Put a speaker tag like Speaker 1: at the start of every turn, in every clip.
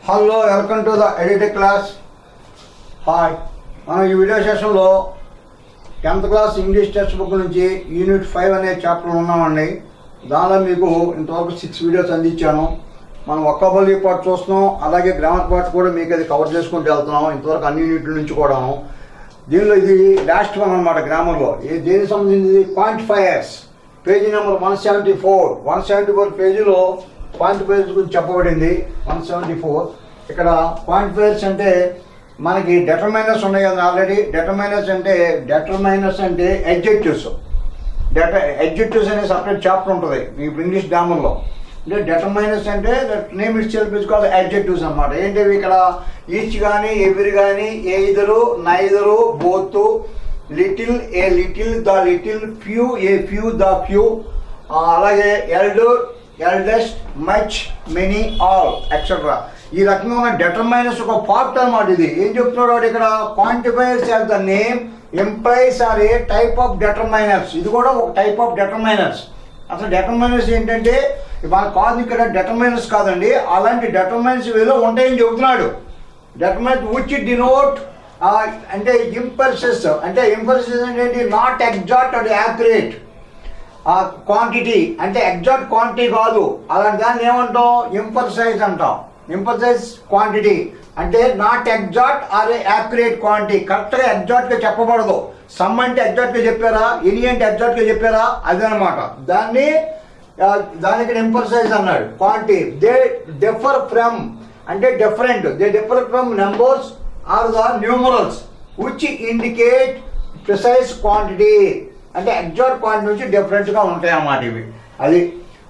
Speaker 1: Hello, welcome to the Edutech class. Hi, మనం ఈ video సెషన్లో 10th class English text book నుంచి unit 5 అనే చాప్టర్ ఉన్నామండి. దానిలో మీకు ఇంతవరకు 6 వీడియోస్ అందించాను. మనం వొకాబులరీ పార్ట్ చూస్తున్నాం, అలాగే గ్రామర్ పార్ట్ కూడా మీకు అది కవర్ చేసుకుంటూ వెళ్తున్నాం ఇంతవరకు అన్ని యూనిట్ల నుంచి కూడాను. దీనిలో ఇది లాస్ట్ వన్ అనమాట. గ్రామర్లో దేనికి సంబంధించింది క్వాంటిఫైయర్స్. పేజీ నెంబర్ 174 పేజీలో క్వాంటిఫైర్స్ గురించి చెప్పబడింది. 174 ఇక్కడ క్వాంటిఫైర్స్ అంటే మనకి డెటర్మైనర్స్ ఉన్నాయి కదా ఆల్రెడీ. డెటర్మైనర్స్ అంటే ఎడ్జెక్టివ్స్. ఎడ్జెక్టివ్స్ అనే సపరేట్ చాప్టర్ ఉంటుంది ఇప్పుడు ఇంగ్లీష్ గ్రామర్లో. అంటే డెటర్మైనర్స్ అంటే name itself is called adjectives అన్నమాట. ఏంటివి ఇక్కడ ఈచ్ కానీ ఎవ్రీ కానీ either neither both little a little the little few a few the few అలాగే elder eldest much many all etcetera. ఈ రకంగా ఉన్న డెటర్మైనర్స్ ఒక పార్ట్ అన్నమాట. ఇది ఏం చెప్తున్నాడు వాడు ఇక్కడ? Quantifiers as the name implies are a type of determiners. ఇది కూడా ఒక టైప్ ఆఫ్ డెటర్మైనర్స్. అసలు డెటర్మైనర్స్ ఏంటంటే మన కాదు, ఇక్కడ డెటర్మైనర్స్ కాదండి, అలాంటి డెటర్మైనర్స్ వేలో ఉంటాయని చెబుతున్నాడు. డెటర్మైనర్స్ విచ్ డినోట్ అంటే ఇంపల్సెస్. అంటే ఇంపల్సెస్ అంటే ఏంటి? Not exact and accurate. Quantity అంటే ఎగ్జాక్ట్ క్వాంటిటీ కాదు, అలాంటి దాన్ని ఏమంటాం? ఇంపల్సైజ్ అంటాం. ఇంపల్సైజ్ క్వాంటిటీ అంటే not exact or accurate quantity. కరెక్ట్గా ఎగ్జాక్ట్గా చెప్పబడదు. సమ్ అంటే ఎగ్జాక్ట్గా చెప్పారా, ఎనీ అంటే ఎగ్జాక్ట్గా చెప్పారా, అదనమాట. దానికి ఇంపల్సైజ్ అన్నాడు. క్వాంటిటీ దే డిఫర్ ఫ్రమ్ అంటే different. They differ from numbers or the numerals which indicate precise quantity. అంటే ఎగ్జాక్ట్ క్వాంటిటీ నుంచి డిఫరెంట్గా ఉంటాయి అన్నమాట ఇవి. అది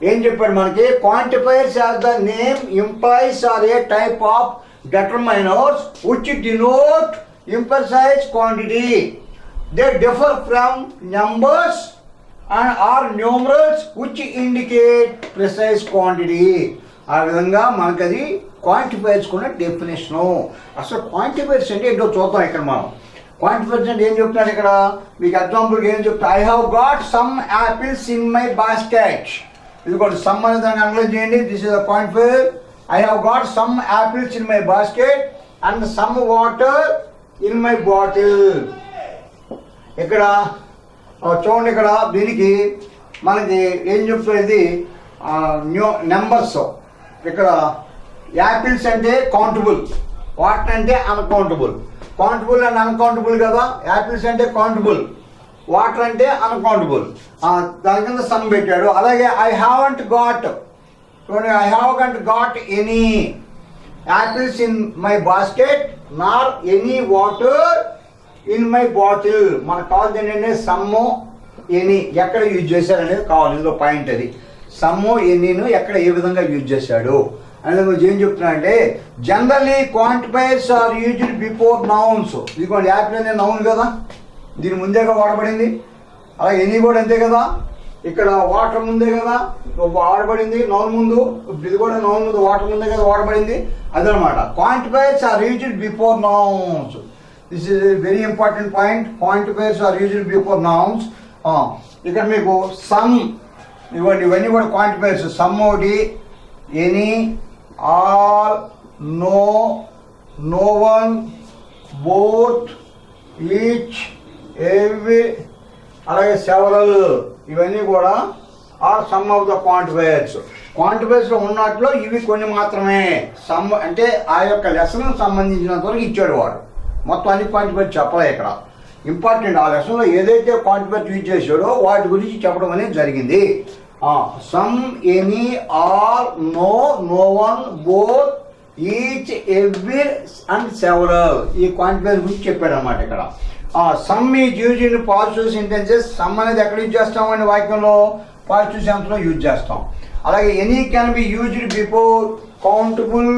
Speaker 1: ఏం చెప్పాడు మనకి? Quantifiers as the name implies are a type of determiners which denote imprecise quantity. They differ from numbers and are numerals which indicate precise quantity. ఆ విధంగా మనకు అది క్వాంటిఫైర్స్ కూడా డెఫినేషను. అసలు క్వాంటిఫైర్స్ అంటే ఏంటో చూద్దాం ఇక్కడ మనం. క్వాంటిఫైర్స్ అంటే ఏం చెప్తున్నాడు ఇక్కడ? మీకు ఎగ్జాంపుల్కి ఏం చెప్తా? I have got some apples in my basket. ఇది కూడా సమ్ అనే దాన్ని అనలైజ్ చేయండి. This is a quantifier. I have got some apples in my basket and some water in my bottle. ఇక్కడ చూడండి, ఇక్కడ దీనికి మనకి ఏం చెప్తుంది? నెంబర్స్. ఇక్కడ యాపిల్స్ అంటే కౌంటబుల్, వాటర్ అంటే అన్కౌంటబుల్. కౌంటబుల్ అండ్ అన్కౌంటబుల్ కదా. యాపిల్స్ అంటే కౌంటబుల్, వాటర్ అంటే అన్కౌంటబుల్. దాని కింద సమ్ పెట్టాడు. అలాగే I haven't got any apples in my basket nor any water in my bottle. మనకు కావాల్సింది ఏంటంటే సమ్ము ఎనీ ఎక్కడ యూజ్ చేశాడు అనేది కావాలి. ఇందులో పాయింట్ అది. సమ్ము ఎనీను ఎక్కడ ఏ విధంగా యూజ్ చేశాడు అనేది కొంచెం ఏం చెప్తున్నా అంటే generally quantifiers are used before nouns. ఇదిగోండి, యాపిల్ అనే నౌన్ కదా, దీని ముందేగా వాడబడింది. అలాగే ఎనీ కూడా అంతే కదా. ఇక్కడ వాటర్ ముందే కదా వాడబడింది నౌన్ ముందు. ఇది కూడా నౌన్ ముందు వాటర్ ముందే కదా వాడబడింది. అదనమాట. Quantifiers are used before nouns. This is very important point. Quantifiers are used before nouns. ఇక్కడ మీకు సమ్ ఇవన్నీ కూడా క్వాంటిఫైర్స్. సమ్ ఒకటి, any, all, no, no one, both, each, every, అలాగే సెవరల్, ఇవన్నీ కూడా are some of the quantifiers. క్వాంటిఫైర్స్లో ఉన్నట్లో ఇవి కొన్ని మాత్రమే. సమ్ అంటే ఆ యొక్క లెసన్కి సంబంధించినంత వరకు ఇచ్చాడు వాడు. మొత్తం అన్ని క్వాంటిఫైర్స్ చెప్పలే ఇక్కడ. ఇంపార్టెంట్ ఆ లెసన్లో ఏదైతే క్వాంటిఫైర్స్ యూజ్ చేశాడో వాటి గురించి చెప్పడం అనేది జరిగింది. Some, any, all, no, no one, both, each, every and several, ఈ క్వాంటిఫైర్స్ గురించి చెప్పాడు అన్నమాట ఇక్కడ. Some is use in positive sentences. Some అనేది ఎక్కడ యూజ్ చేస్తామండి? వాక్యంలో పాజిటివ్ సెన్స్లో యూజ్ చేస్తాం. అలాగే any can be used before countable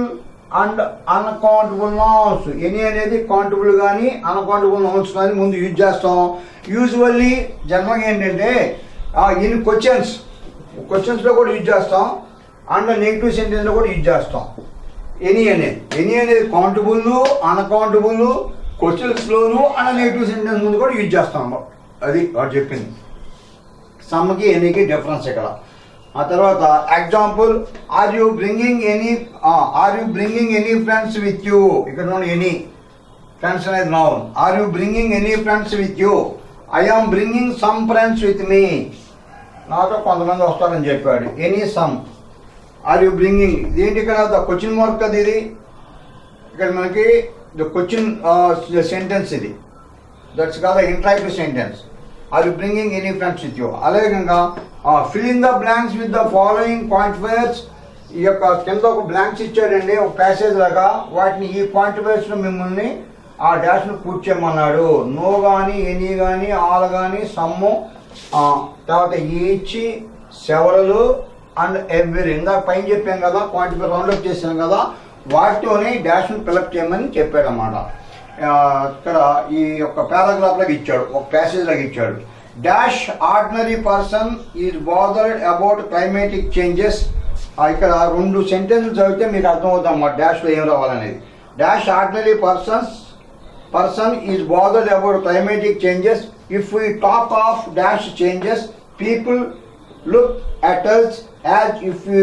Speaker 1: and uncountable nouns. Any అనేది కౌంటబుల్ కానీ అన్కౌంటబుల్ నౌన్స్ కానీ ముందు యూజ్ చేస్తాం. యూజువల్లీ జనరల్గా ఏంటంటే ఇన్ క్వశ్చన్స్లో కూడా యూజ్ చేస్తాం అండ్ నెగిటివ్ సెంటెన్స్లో కూడా యూజ్ చేస్తాం. ఎనీ అనేది కౌంటబుల్, అన్కౌంటబుల్, క్వశ్చన్స్లోను అండ్ నెగిటివ్ సెంటెన్స్ ముందు కూడా యూజ్ చేస్తాం. అది వాడు చెప్పింది. సమ్కి ఎనీకి డిఫరెన్స్ ఇక్కడ. ఆ తర్వాత example, are you bringing any friends with you. ఇక్కడ ఎనీ ఫ్రెండ్స్ అనేది noun. Are you bringing any friends with you. I am bringing some friends with me. నాతో కొంతమంది వస్తారని చెప్పాడు. Any some. Are you bringing, ఇదేంటి ఇక్కడ ద క్వశ్చన్ మార్క్ కదా ఇది. ఇక్కడ మనకి ద క్వశ్చన్ సెంటెన్స్ ఇది. That's call the interactive sentence. Are you bringing any friends with you. అదే విధంగా fill in the blanks with the following quantifiers. ఈ యొక్క కింద ఒక బ్లాంక్స్ ఇచ్చాడండి, ఒక ప్యాసేజ్ లాగా. వాటిని ఈ క్వాంటిఫైయర్స్లో మిమ్మల్ని ఆ డాష్ను పూర్తి చేయమన్నాడు. నో కానీ, ఎనీ కానీ, ఆల్ కానీ, సమ్ము, తర్వాత ఈచ్, సెవరల్ అండ్ ఎవ్రీ. ఇందాక పైన చెప్పాం కదా, క్వాంటిఫైర్ రౌండప్ చేసాం కదా, వాటితోనే డాష్ను ఫిలప్ చేయమని చెప్పాడు అన్నమాట. ఇక్కడ ఈ యొక్క పారాగ్రాఫ్ లాగా ఇచ్చాడు, ఒక ప్యాసేజ్ లాగా ఇచ్చాడు. Dash ordinary person is bothered about climatic changes. ఇక్కడ రెండు సెంటెన్సులు చదివితే మీకు అర్థమవుతాం అన్నమాట డాష్లో ఏం రావాలనేది. Dash ordinary person is bothered about climatic changes. If we talk of dash changes, people look at us as if we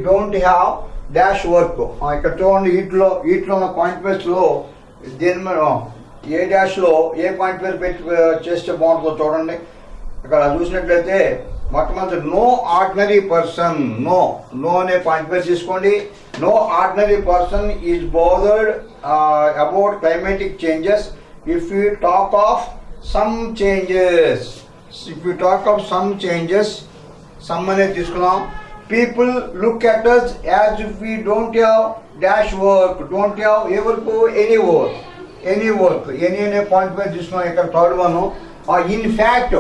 Speaker 1: don't have dash work. ఇక్కడ చూడండి, వీటిలో ఉన్న క్వాంటిఫైర్స్లో దేని మీద ఏ డాష్లో ఏ క్వాంటిఫైర్ పెట్టి చేస్తే బాగుంటుందో చూడండి. ఇక్కడ చూసినట్లయితే మొట్టమొదటి నో ఆర్డినరీ పర్సన్. నో అనే క్వాంటిఫైర్ తీసుకోండి. No ordinary person is bothered about climatic changes. If we talk of some changes, some అనేది తీసుకున్నాం. People look at us as if we don't have dash work. Don't have A work, any work. Any అనే point పై తీసుకున్నాం. ఇక్కడ third one, in fact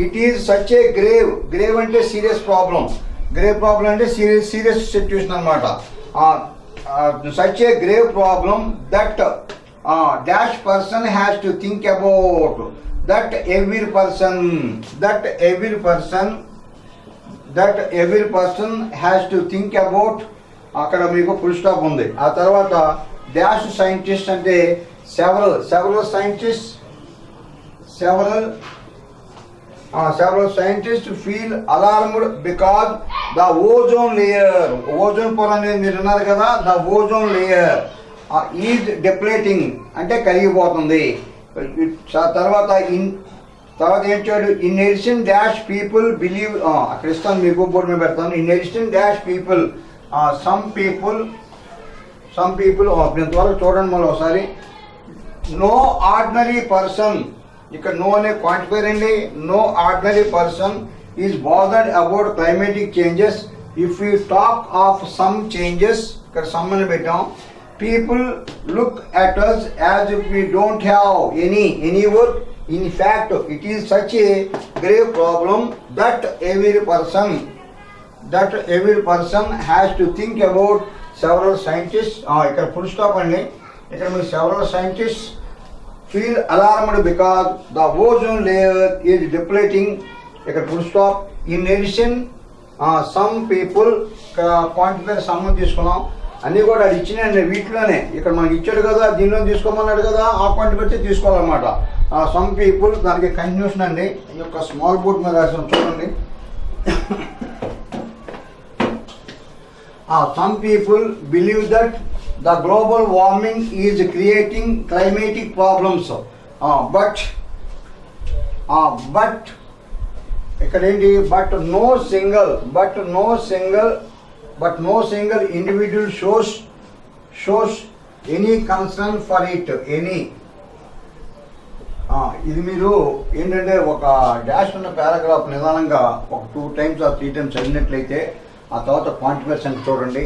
Speaker 1: it is such a grave అంటే serious problem. Grave problem అంటే serious situation అన్నమాట. such a grave problem that dash person has to think about. That every person has to think about. అక్కడ మీకు full stop ఉంది. ఆ తర్వాత dash scientist అంటే several scientists feel alarmed because the ozone పొర అనేది మీరు విన్నారు కదా, the ozone layer is depleting అంటే కరిగిపోతుంది. తర్వాత ఏం చేయడు, in addition dash people believe. అక్కడ ఇస్తాను మీకు బోర్డు మీద పెడతాను. In addition dash people, some people ఇంతవరకు చూడండి మళ్ళీ ఒకసారి. నో ఆర్డినరీ పర్సన్, ఇక్కడ నో అనే క్వాంటిఫైర్ అండి. No ordinary person is bothered about climatic changes. If you talk of some changes, ఇక్కడ సమ్ అని పెట్టాం. People look at us as if we don't have any work. In fact, it is such a grave problem that every person has to think about. Several scientists, ఇక్కడ full stop అండి. ఇక్కడ మీరు several scientists feel alarmed because the ozone layer is depleting. ఇక్కడ full stop. In addition, some people, quantifier some తీసుకున్నాం. అన్నీ కూడా అది ఇచ్చినాయండి వీటిలోనే. ఇక్కడ మనకి ఇచ్చాడు కదా, దీనిలో తీసుకోమన్నాడు కదా, ఆ పాయింట్ బట్టి తీసుకోవాలన్నమాట. సమ్ పీపుల్, దానికి కంటిన్యూషన్ అండి. ఈ యొక్క స్మాల్ బోర్డ్ మీద రాసాం చూడండి. Some people believe that the global warming is creating climatic problems. But ఇక్కడ ఏంటి, but no single individual shows any concern for it. ఇది మీరు ఏంటంటే ఒక డాష్ ఉన్న పారాగ్రాఫ్ నిదానంగా ఒక 2 times or 3 times చదివినట్లయితే ఆ తర్వాత క్వాంటిఫైర్స్ అని చూడండి.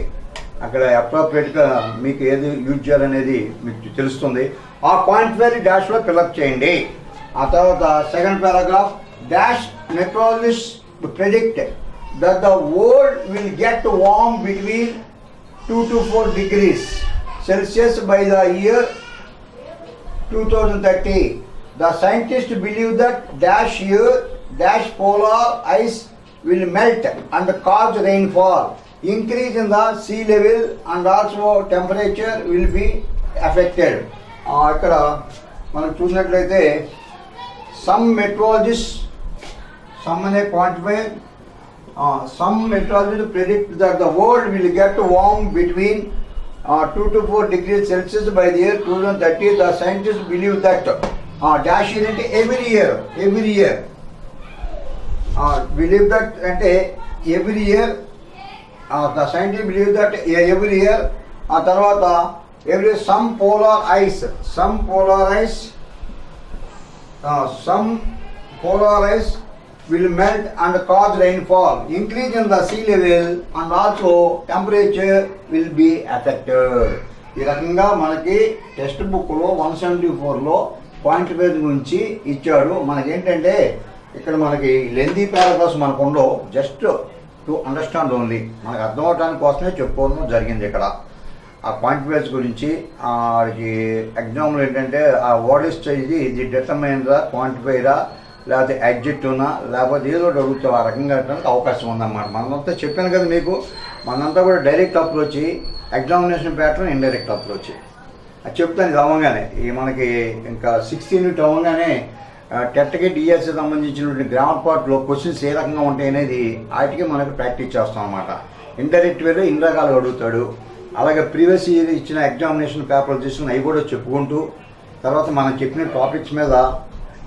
Speaker 1: అక్కడ అప్రోప్రియేట్గా మీకు ఏది యూజ్ చేయాలనేది మీకు తెలుస్తుంది. ఆ క్వాంటిఫైర్ డాష్లో ఫిల్అప్ చేయండి. ఆ తర్వాత second paragraph, dash meteorologist predict that the world will get warm between 2 to 4 degrees Celsius by the year 2030. The scientists believe that dash polar ice will melt and cause rainfall. Increase in the sea level and also temperature will be affected. ఇక్కడ మనం చూసినట్లయితే some meteorologists, some in a quantifier, some meteorologists predict that the world will get warm between 2 to 4 degrees Celsius by the year 2030. The scientists believe that dash into every year believe that అంటే every year the scientists believe that every year ఆ తర్వాత every some polar ice will melt and cause rainfall, increase in the sea level and also temperature will be affected. ఈ రకంగా మనకి text బుక్లో 174లో క్వాంటిఫైర్ గురించి ఇచ్చాడు. మనకేంటంటే ఇక్కడ మనకి లెందీ పారాగ్రాఫ్స్ మనకు ఉండవు, జస్ట్ టు అండర్స్టాండ్ ఓన్లీ, మనకు అర్థం అవడానికి కోసమే చెప్పుకోవడం జరిగింది. ఇక్కడ ఆ క్వాంటిఫైర్స్ గురించి ఎగ్జామ్లో ఏంటంటే ఆ వర్డ్ ఇది డిటర్మైనరా క్వాంటిఫైరా లేకపోతే అడ్జెక్టివ్నా లేకపోతే ఏదో ఒకటి అడుగుతాం, ఆ రకంగా అవకాశం ఉందన్నమాట. మనంతా చెప్పాను కదా మీకు, మనంతా కూడా direct approach, examination pattern indirect approach. అది చెప్తాను ఇది అవ్వగానే. ఈ మనకి ఇంకా 6th యూనిట్ అవ్వగానే టెట్కి డిఎస్కి సంబంధించినటువంటి గ్రామర్ పార్ట్లో క్వశ్చన్స్ ఏ రకంగా ఉంటాయి అనేది వాటికి మనకు ప్రాక్టీస్ చేస్తాం అన్నమాట. ఇండైరెక్ట్ వేలో ఇన్ని రకాలుగా అడుగుతాడు. అలాగే ప్రీవియస్ ఇయర్ ఇచ్చిన ఎగ్జామినేషన్ పేపర్లు తీసుకుని అవి కూడా చెప్పుకుంటూ తర్వాత మనం చెప్పిన టాపిక్స్ మీద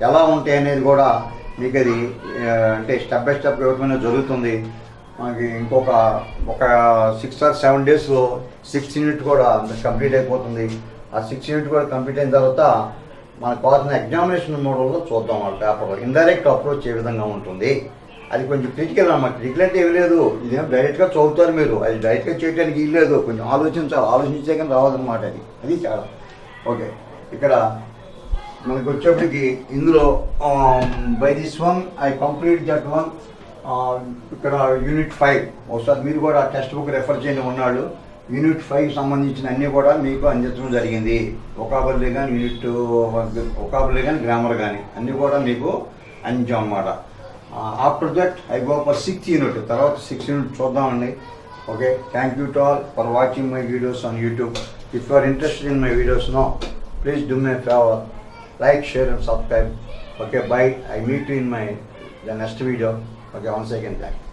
Speaker 1: ఎలా ఉంటాయి అనేది కూడా మీకు అది అంటే స్టెప్ బై స్టెప్ ఇవ్వడమే జరుగుతుంది. మనకి ఇంకొక 6 or 7 డేస్లో 6th యూనిట్ కూడా కంప్లీట్ అయిపోతుంది. ఆ 6th యూనిట్ కూడా కంప్లీట్ అయిన తర్వాత మనకు కావాల్సిన ఎగ్జామినేషన్ మోడల్లో చూద్దాం. వాళ్ళ పేపర్లో ఇండైరెక్ట్ అప్రోచ్ ఏ విధంగా ఉంటుంది అది కొంచెం క్రిటికల్ అన్నమాట. క్రిటికల్ అంటే ఏమి లేదు, ఇదేం డైరెక్ట్గా చదువుతారు మీరు, అది డైరెక్ట్గా చేయడానికి ఇల్లు లేదు, కొంచెం ఆలోచించే కానీ రావాలన్నమాట. అది చాలా ఓకే. ఇక్కడ మనకు వచ్చేప్పటికి ఇందులో by this one I complete that one. ఇక్కడ యూనిట్ 5 ఒకసారి మీరు కూడా టెక్స్ట్ బుక్ రెఫర్ చేయండి ఉన్నాడు. యూనిట్ 5 సంబంధించిన అన్నీ కూడా మీకు అందించడం జరిగింది. వొకాబులరీ కానీ వొకాబులరీ కానీ గ్రామర్ కానీ అన్నీ కూడా మీకు అందించాం అన్నమాట. After that I go for 6th unit. తర్వాత 6th యూనిట్ చూద్దామండి. Okay, thank you to all for watching my videos on YouTube. If you are interested in my videos no, please do my favour, like, share and subscribe. Okay, bye. I meet you in the next video. Okay, once again, thank you.